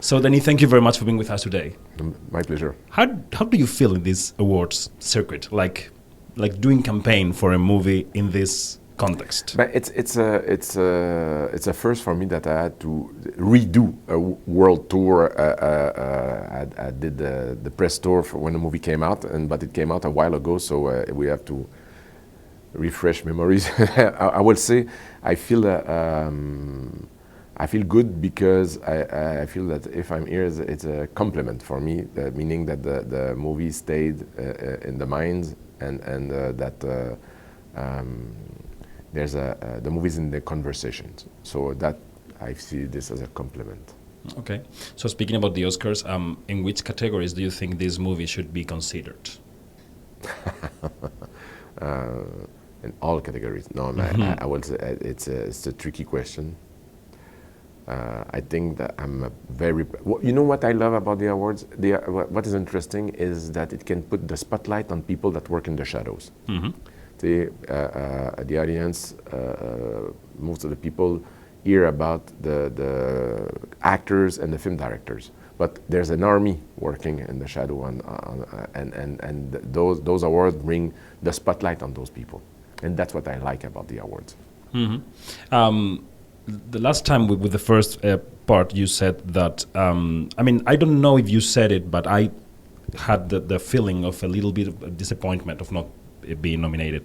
So, Denis, thank you very much for being with us today. My pleasure. How do you feel in this awards circuit, like doing campaign for a movie in this context? But it's a first for me that I had to redo a world tour. I did the press tour for when the movie came out, but it came out a while ago, so we have to refresh memories. I will say I feel good because I feel that if I'm here, it's a compliment for me, meaning that the movie stayed in the minds and that there's the movie's in the conversations. So that I see this as a compliment. Okay. So speaking about the Oscars, in which categories do you think this movie should be considered? In all categories. No, I will say it's a tricky question. I think that I'm a very... You know what I love about the awards? What is interesting is that it can put the spotlight on people that work in the shadows. Mm-hmm. The audience, most of the people hear about the actors and the film directors, but there's an army working in the shadow, and those awards bring the spotlight on those people, and that's what I like about the awards. Mm-hmm. The last time with the first part, you said that, I don't know if you said it, but I had the feeling of a little bit of disappointment of not being nominated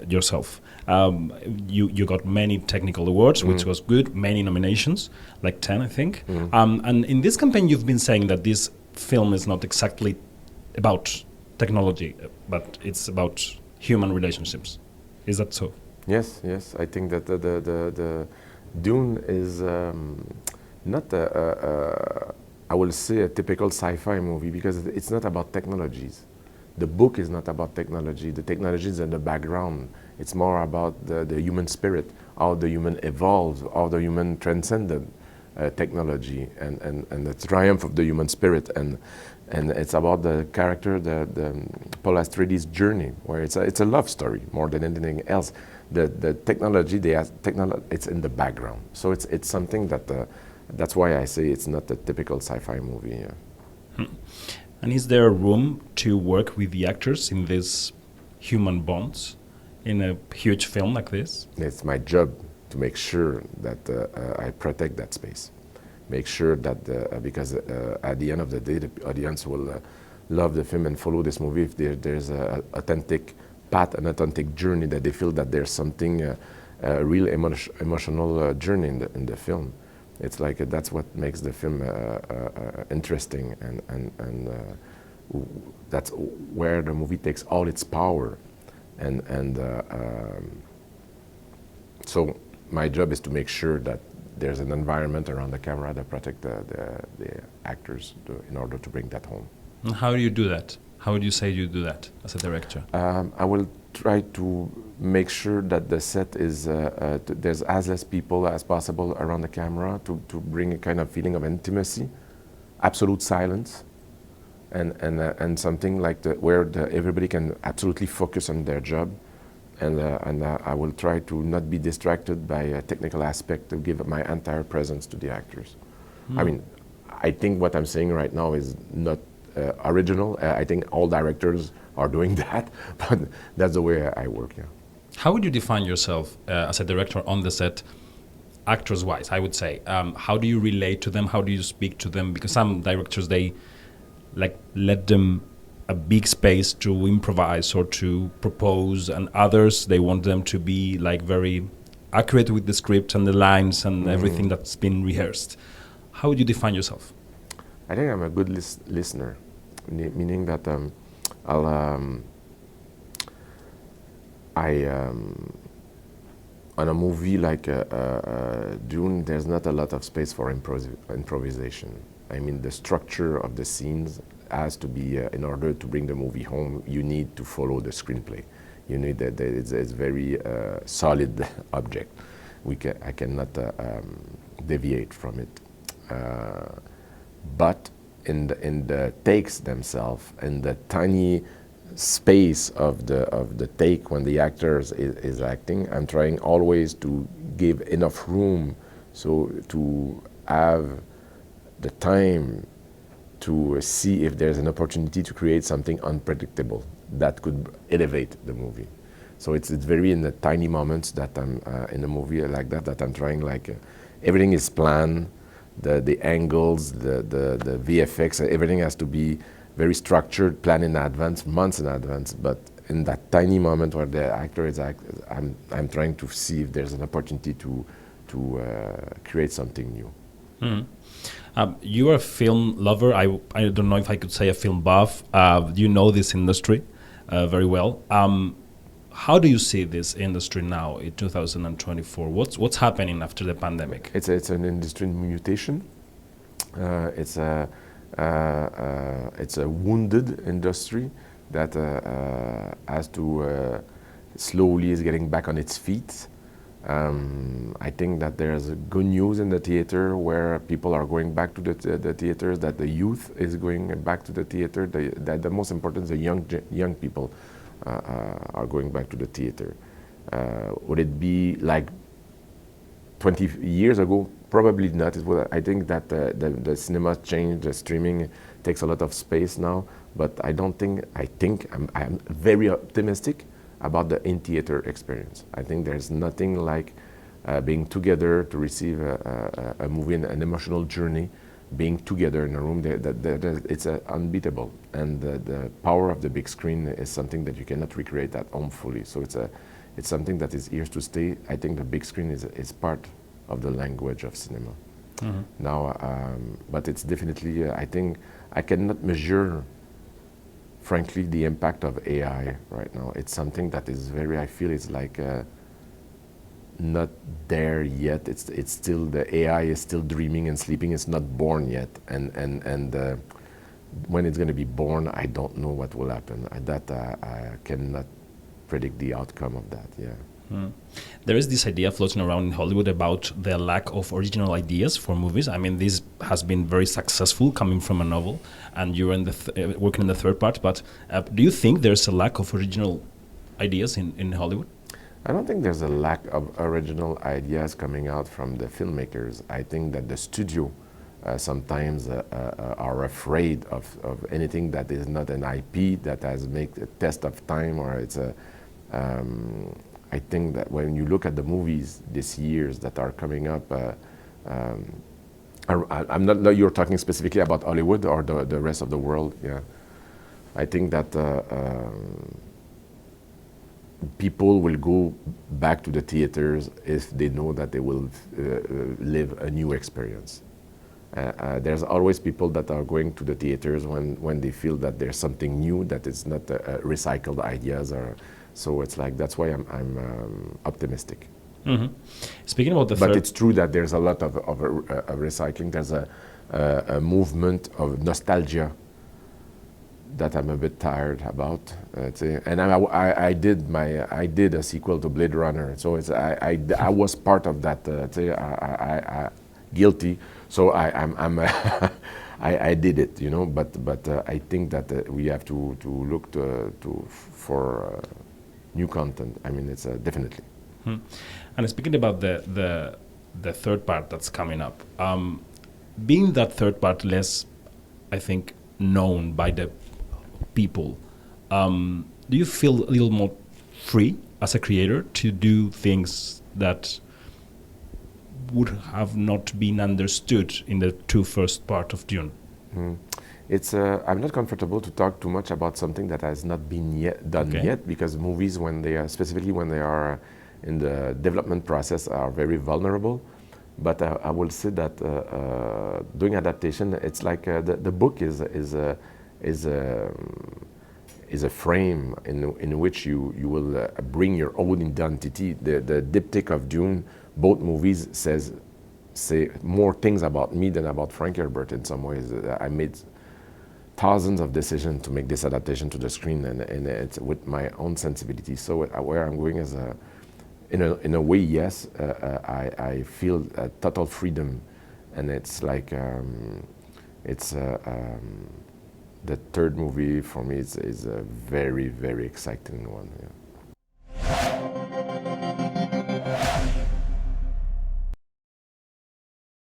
yourself. You got many technical awards, which was good, many nominations, like 10, I think. And in this campaign, you've been saying that this film is not exactly about technology, but it's about human relationships. Is that so? Yes. I think that the Dune is not I will say a typical sci-fi movie because it's not about technologies. The book is not about technology. The technology is in the background. It's more about the human spirit, how the human evolves, how the human transcended technology, and the triumph of the human spirit. And it's about the character, the Paul Atreides' journey, where it's a love story more than anything else. The technology, it's in the background. So it's something that that's why I say it's not a typical sci-fi movie. Yeah. And is there room to work with the actors in these human bonds in a huge film like this? It's my job to make sure that I protect that space. Make sure that, because at the end of the day, the audience will love the film and follow this movie if there's an authentic path, an authentic journey, that they feel that there's something, a real emotional journey in the film. It's like that's what makes the film interesting, and that's where the movie takes all its power. So my job is to make sure that there's an environment around the camera that protect the actors in order to bring that home. And how do you do that? How would you say you do that as a director? I will try to make sure that the set is there's as less people as possible around the camera to bring a kind of feeling of intimacy, absolute silence, and something like where everybody can absolutely focus on their job. And I will try to not be distracted by a technical aspect to give my entire presence to the actors. I mean, I think what I'm saying right now is not original. I think all directors are doing that, but that's the way I work, yeah. How would you define yourself as a director on the set, actors-wise, I would say? How do you relate to them? How do you speak to them? Because some directors, they let them a big space to improvise or to propose, and others, they want them to be very accurate with the script and the lines and everything that's been rehearsed. How would you define yourself? I think I'm a good listener, meaning that on a movie like Dune, there's not a lot of space for improvisation. I mean, the structure of the scenes has to be, in order to bring the movie home, you need to follow the screenplay. You need that it's a very solid object. I cannot deviate from it. But in the takes themselves, in the tiny space of the take when the actor is acting, I'm trying always to give enough room so to have the time to see if there's an opportunity to create something unpredictable that could elevate the movie. So it's very in the tiny moments that I'm in a movie like that I'm trying, like everything is planned, the angles, the VFX, everything has to be very structured, planned in advance, months in advance. But in that tiny moment where the actor is I'm trying to see if there's an opportunity to create something new. Mm. You're a film lover. I don't know if I could say a film buff. You know this industry very well. How do you see this industry now in 2024? What's happening after the pandemic? It's an industry in mutation. It's a wounded industry that has to slowly is getting back on its feet. I think that there's good news in the theater where people are going back to the theaters, that the youth is going back to the theater, that the most important is the young people are going back to the theater. Would it be like 20 years ago? Probably not. I think that the cinema changed, the streaming takes a lot of space now, but I think I'm very optimistic about the in-theater experience. I think there's nothing like being together to receive a movie, an emotional journey, being together in a room. It's unbeatable. And the power of the big screen is something that you cannot recreate at home fully. So it's something that is here to stay. I think the big screen is part of the language of cinema. Mm-hmm. Now, but it's definitely, I think, I cannot measure, frankly, the impact of AI right now. It's something that is I feel it's like not there yet. It's still, the AI is still dreaming and sleeping. It's not born yet. And when it's going to be born, I don't know what will happen. I cannot predict the outcome of that, yeah. Mm. There is this idea floating around in Hollywood about the lack of original ideas for movies. I mean, this has been very successful coming from a novel, and you're in working in the third part. But do you think there's a lack of original ideas in Hollywood? I don't think there's a lack of original ideas coming out from the filmmakers. I think that the studio sometimes are afraid of anything that is not an IP that has made a test of time, or it's a I think that when you look at the movies this years that are coming up, I'm not. You're talking specifically about Hollywood or the rest of the world. Yeah, I think that people will go back to the theaters if they know that they will live a new experience. There's always people that are going to the theaters when they feel that there's something new, that it's not recycled ideas or. So it's like, that's why I'm optimistic. Mm-hmm. Speaking about but it's true that there's a lot of recycling. There's a movement of nostalgia that I'm a bit tired about. And I did a sequel to Blade Runner, so I was part of that. I guilty. So I did it, you know. But I think that we have to look for new content. I mean, it's definitely. Hmm. And speaking about the third part that's coming up, being that third part less, I think, known by the people, do you feel a little more free as a creator to do things that would have not been understood in the two first part of Dune? Mm. It's I'm not comfortable to talk too much about something that has not been done yet, because movies, when they are, specifically when they are in the development process, are very vulnerable. But I will say that doing adaptation, it's like the book is a frame in which you will bring your own identity. The diptych of Dune, both movies say more things about me than about Frank Herbert in some ways. I made thousands of decisions to make this adaptation to the screen, and it's with my own sensibility. So where I'm going is, in a way, yes, I feel total freedom, and it's like the third movie for me is a very, very exciting one. Yeah.